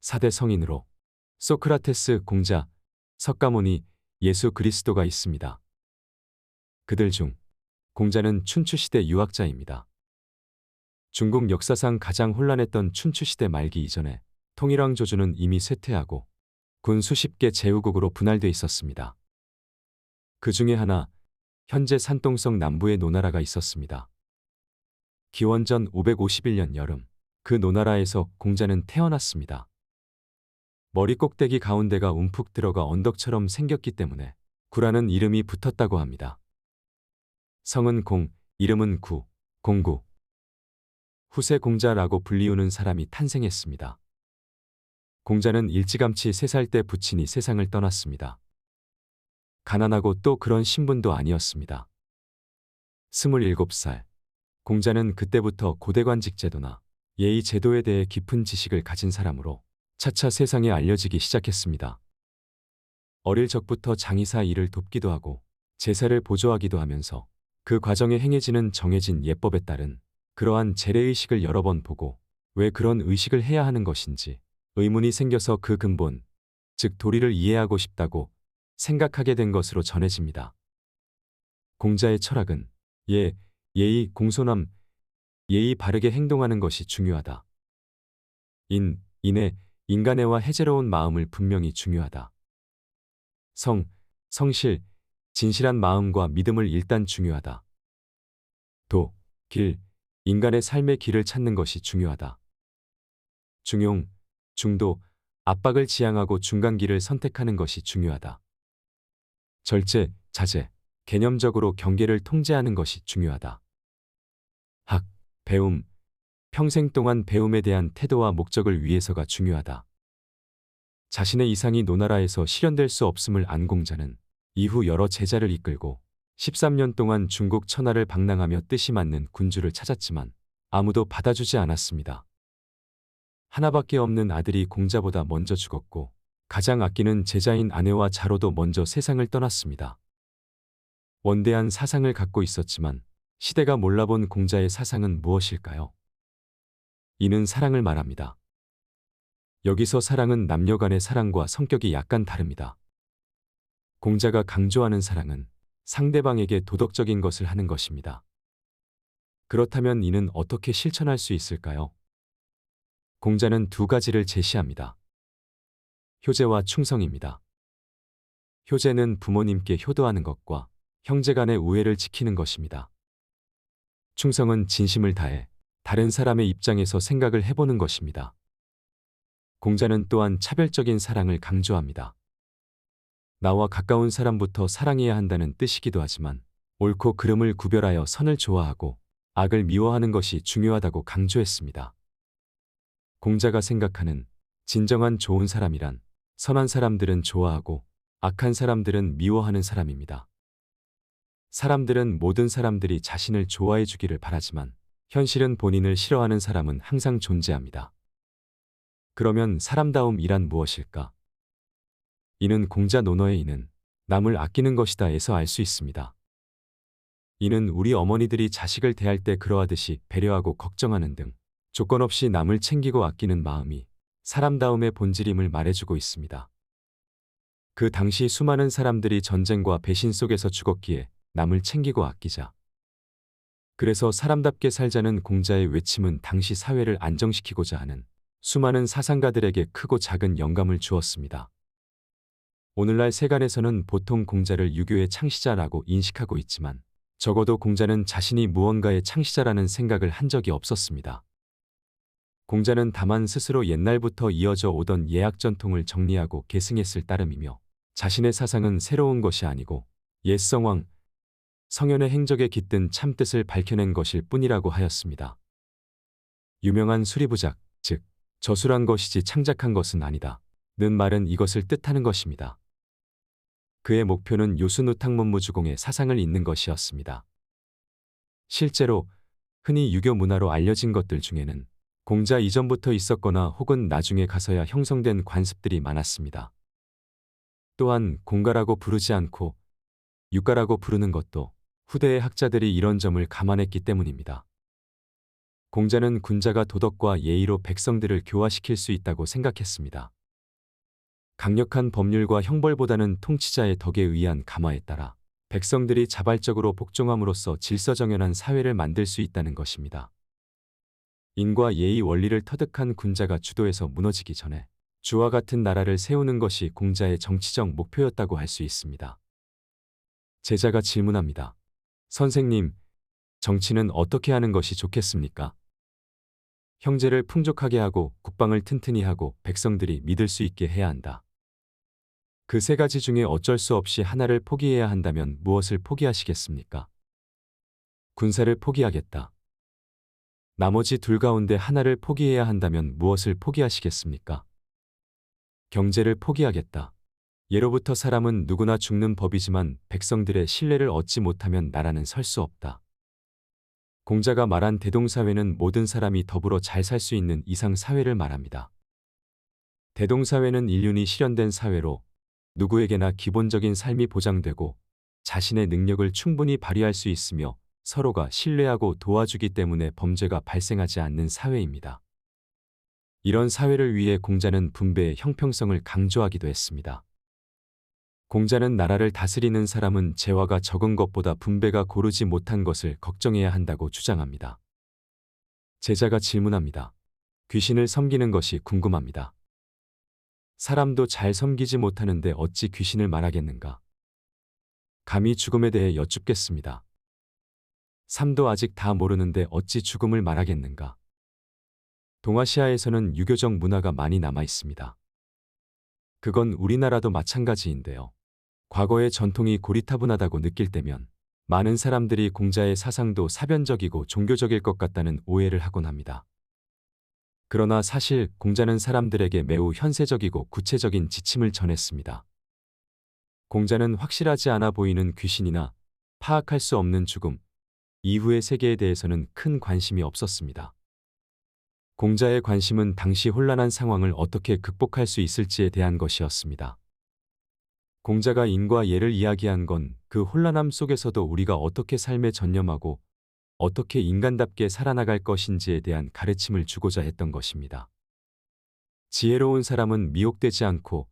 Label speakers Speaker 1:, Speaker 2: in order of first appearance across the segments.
Speaker 1: 4대 성인으로 소크라테스, 공자, 석가모니, 예수 그리스도가 있습니다. 그들 중 공자는 춘추시대 유학자입니다. 중국 역사상 가장 혼란했던 춘추시대 말기 이전에 통일왕 조주는 이미 쇠퇴하고 군 수십 개 제후국으로 분할돼 있었습니다. 그 중에 하나, 현재 산동성 남부에 노나라가 있었습니다. 기원전 551년 여름, 그 노나라에서 공자는 태어났습니다. 머리 꼭대기 가운데가 움푹 들어가 언덕처럼 생겼기 때문에 구라는 이름이 붙었다고 합니다. 성은 공, 이름은 구, 공구. 후세 공자라고 불리우는 사람이 탄생했습니다. 공자는 일찌감치 3살 때 부친이 세상을 떠났습니다. 가난하고 또 그런 신분도 아니었습니다. 27살, 공자는 그때부터 고대관직 제도나 예의 제도에 대해 깊은 지식을 가진 사람으로 차차 세상에 알려지기 시작했습니다. 어릴 적부터 장의사 일을 돕기도 하고 제사를 보조하기도 하면서 그 과정에 행해지는 정해진 예법에 따른 그러한 재래의식을 여러 번 보고 왜 그런 의식을 해야 하는 것인지 의문이 생겨서 그 근본, 즉 도리를 이해하고 싶다고 생각하게 된 것으로 전해집니다. 공자의 철학은 예의, 공손함, 예의 바르게 행동하는 것이 중요하다. 인간애와 해제로운 마음을 분명히 중요하다. 성실, 진실한 마음과 믿음을 일단 중요하다. 길, 인간의 삶의 길을 찾는 것이 중요하다. 중용, 중도, 압박을 지향하고 중간길을 선택하는 것이 중요하다. 절제, 자제, 개념적으로 경계를 통제하는 것이 중요하다. 배움, 평생 동안 배움에 대한 태도와 목적을 위해서가 중요하다. 자신의 이상이 노나라에서 실현될 수 없음을 안 공자는 이후 여러 제자를 이끌고 13년 동안 중국 천하를 방랑하며 뜻이 맞는 군주를 찾았지만 아무도 받아주지 않았습니다. 하나밖에 없는 아들이 공자보다 먼저 죽었고 가장 아끼는 제자인 아내와 자로도 먼저 세상을 떠났습니다. 원대한 사상을 갖고 있었지만 시대가 몰라본 공자의 사상은 무엇일까요? 이는 사랑을 말합니다. 여기서 사랑은 남녀 간의 사랑과 성격이 약간 다릅니다. 공자가 강조하는 사랑은 상대방에게 도덕적인 것을 하는 것입니다. 그렇다면 이는 어떻게 실천할 수 있을까요? 공자는 2가지를 제시합니다. 효제와 충성입니다. 효제는 부모님께 효도하는 것과 형제 간의 우애를 지키는 것입니다. 충성은 진심을 다해 다른 사람의 입장에서 생각을 해보는 것입니다. 공자는 또한 차별적인 사랑을 강조합니다. 나와 가까운 사람부터 사랑해야 한다는 뜻이기도 하지만 옳고 그름을 구별하여 선을 좋아하고 악을 미워하는 것이 중요하다고 강조했습니다. 공자가 생각하는 진정한 좋은 사람이란 선한 사람들은 좋아하고 악한 사람들은 미워하는 사람입니다. 사람들은 모든 사람들이 자신을 좋아해 주기를 바라지만 현실은 본인을 싫어하는 사람은 항상 존재합니다. 그러면 사람다움이란 무엇일까? 이는 공자 논어의 이는 남을 아끼는 것이다에서 알 수 있습니다. 이는 우리 어머니들이 자식을 대할 때 그러하듯이 배려하고 걱정하는 등 조건 없이 남을 챙기고 아끼는 마음이 사람다움의 본질임을 말해주고 있습니다. 그 당시 수많은 사람들이 전쟁과 배신 속에서 죽었기에 남을 챙기고 아끼자. 그래서 사람답게 살자는 공자의 외침은 당시 사회를 안정시키고자 하는 수많은 사상가들에게 크고 작은 영감을 주었습니다. 오늘날 세간에서는 보통 공자를 유교의 창시자라고 인식하고 있지만 적어도 공자는 자신이 무언가의 창시자라는 생각을 한 적이 없었습니다. 공자는 다만 스스로 옛날부터 이어져 오던 예학 전통을 정리하고 계승했을 따름이며 자신의 사상은 새로운 것이 아니고 옛 성왕, 성현의 행적에 깃든 참뜻을 밝혀낸 것일 뿐이라고 하였습니다. 유명한 수리부작, 즉 저술한 것이지 창작한 것은 아니다 는 말은 이것을 뜻하는 것입니다. 그의 목표는 요순우탕문무주공의 사상을 잇는 것이었습니다. 실제로 흔히 유교 문화로 알려진 것들 중에는 공자 이전부터 있었거나 혹은 나중에 가서야 형성된 관습들이 많았습니다. 또한 공가라고 부르지 않고 유가라고 부르는 것도 후대의 학자들이 이런 점을 감안했기 때문입니다. 공자는 군자가 도덕과 예의로 백성들을 교화시킬 수 있다고 생각했습니다. 강력한 법률과 형벌보다는 통치자의 덕에 의한 감화에 따라 백성들이 자발적으로 복종함으로써 질서정연한 사회를 만들 수 있다는 것입니다. 인과 예의 원리를 터득한 군자가 주도해서 무너지기 전에 주와 같은 나라를 세우는 것이 공자의 정치적 목표였다고 할 수 있습니다. 제자가 질문합니다. 선생님, 정치는 어떻게 하는 것이 좋겠습니까? 형제를 풍족하게 하고 국방을 튼튼히 하고 백성들이 믿을 수 있게 해야 한다. 그 세 가지 중에 어쩔 수 없이 하나를 포기해야 한다면 무엇을 포기하시겠습니까? 군사를 포기하겠다. 나머지 둘 가운데 하나를 포기해야 한다면 무엇을 포기하시겠습니까? 경제를 포기하겠다. 예로부터 사람은 누구나 죽는 법이지만 백성들의 신뢰를 얻지 못하면 나라는 설 수 없다. 공자가 말한 대동사회는 모든 사람이 더불어 잘 살 수 있는 이상 사회를 말합니다. 대동사회는 인륜이 실현된 사회로 누구에게나 기본적인 삶이 보장되고 자신의 능력을 충분히 발휘할 수 있으며 서로가 신뢰하고 도와주기 때문에 범죄가 발생하지 않는 사회입니다. 이런 사회를 위해 공자는 분배의 형평성을 강조하기도 했습니다. 공자는 나라를 다스리는 사람은 재화가 적은 것보다 분배가 고르지 못한 것을 걱정해야 한다고 주장합니다. 제자가 질문합니다. 귀신을 섬기는 것이 궁금합니다. 사람도 잘 섬기지 못하는데 어찌 귀신을 말하겠는가? 감히 죽음에 대해 여쭙겠습니다. 삶도 아직 다 모르는데 어찌 죽음을 말하겠는가? 동아시아에서는 유교적 문화가 많이 남아 있습니다. 그건 우리나라도 마찬가지인데요. 과거의 전통이 고리타분하다고 느낄 때면 많은 사람들이 공자의 사상도 사변적이고 종교적일 것 같다는 오해를 하곤 합니다. 그러나 사실 공자는 사람들에게 매우 현세적이고 구체적인 지침을 전했습니다. 공자는 확실하지 않아 보이는 귀신이나 파악할 수 없는 죽음, 이후의 세계에 대해서는 큰 관심이 없었습니다. 공자의 관심은 당시 혼란한 상황을 어떻게 극복할 수 있을지에 대한 것이었습니다. 공자가 인과 예를 이야기한 건 그 혼란함 속에서도 우리가 어떻게 삶에 전념하고 어떻게 인간답게 살아나갈 것인지에 대한 가르침을 주고자 했던 것입니다. 지혜로운 사람은 미혹되지 않고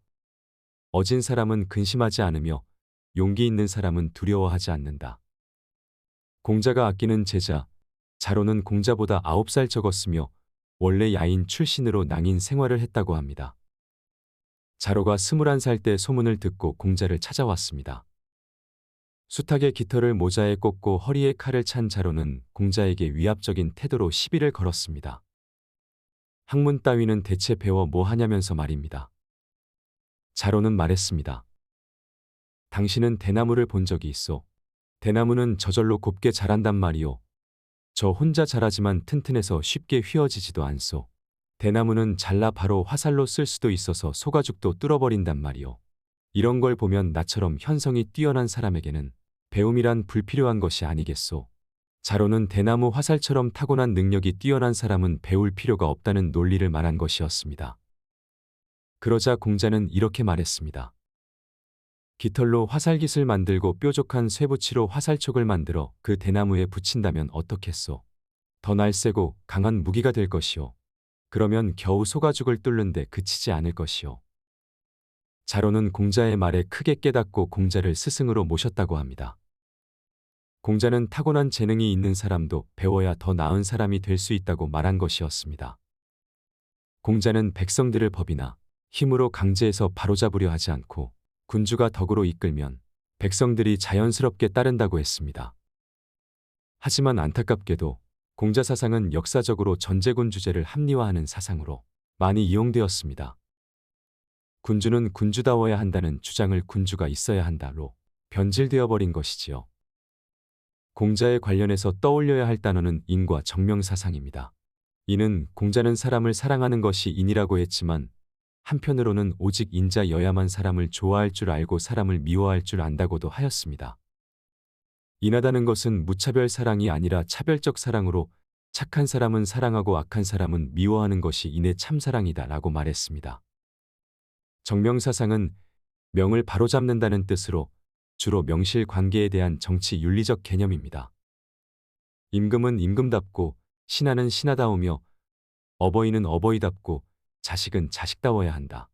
Speaker 1: 어진 사람은 근심하지 않으며 용기 있는 사람은 두려워하지 않는다. 공자가 아끼는 제자, 자로는 공자보다 9살 적었으며 원래 야인 출신으로 낭인 생활을 했다고 합니다. 자로가 21살 때 소문을 듣고 공자를 찾아왔습니다. 숱하게 깃털을 모자에 꽂고 허리에 칼을 찬 자로는 공자에게 위압적인 태도로 시비를 걸었습니다. 학문 따위는 대체 배워 뭐 하냐면서 말입니다. 자로는 말했습니다. 당신은 대나무를 본 적이 있어. 대나무는 저절로 곱게 자란단 말이오. 저 혼자 자라지만 튼튼해서 쉽게 휘어지지도 않소. 대나무는 잘라 바로 화살로 쓸 수도 있어서 소가죽도 뚫어버린단 말이오. 이런 걸 보면 나처럼 현성이 뛰어난 사람에게는 배움이란 불필요한 것이 아니겠소. 자로는 대나무 화살처럼 타고난 능력이 뛰어난 사람은 배울 필요가 없다는 논리를 말한 것이었습니다. 그러자 공자는 이렇게 말했습니다. 깃털로 화살깃을 만들고 뾰족한 쇠붙이로 화살촉을 만들어 그 대나무에 붙인다면 어떻겠소. 더 날쌔고 강한 무기가 될 것이오. 그러면 겨우 소가죽을 뚫는데 그치지 않을 것이오. 자로는 공자의 말에 크게 깨닫고 공자를 스승으로 모셨다고 합니다. 공자는 타고난 재능이 있는 사람도 배워야 더 나은 사람이 될 수 있다고 말한 것이었습니다. 공자는 백성들을 법이나 힘으로 강제해서 바로잡으려 하지 않고 군주가 덕으로 이끌면 백성들이 자연스럽게 따른다고 했습니다. 하지만 안타깝게도 공자 사상은 역사적으로 전제군 주제를 합리화하는 사상으로 많이 이용되었습니다. 군주는 군주다워야 한다는 주장을 군주가 있어야 한다로 변질되어 버린 것이지요. 공자에 관련해서 떠올려야 할 단어는 인과 정명사상입니다. 이는 공자는 사람을 사랑하는 것이 인이라고 했지만 한편으로는 오직 인자여야만 사람을 좋아할 줄 알고 사람을 미워할 줄 안다고도 하였습니다. 인하다는 것은 무차별 사랑이 아니라 차별적 사랑으로 착한 사람은 사랑하고 악한 사람은 미워하는 것이 인의 참사랑이다 라고 말했습니다. 정명사상은 명을 바로잡는다는 뜻으로 주로 명실 관계에 대한 정치 윤리적 개념입니다. 임금은 임금답고 신하는 신하다우며 어버이는 어버이답고 자식은 자식다워야 한다.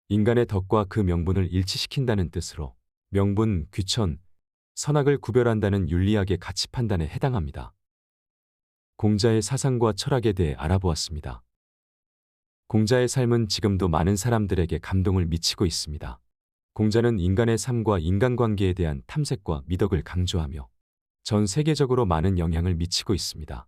Speaker 1: 인간의 덕과 그 명분을 일치시킨다는 뜻으로 명분, 귀천, 선악을 구별한다는 윤리학의 가치 판단에 해당합니다. 공자의 사상과 철학에 대해 알아보았습니다. 공자의 삶은 지금도 많은 사람들에게 감동을 미치고 있습니다. 공자는 인간의 삶과 인간관계에 대한 탐색과 미덕을 강조하며 전 세계적으로 많은 영향을 미치고 있습니다.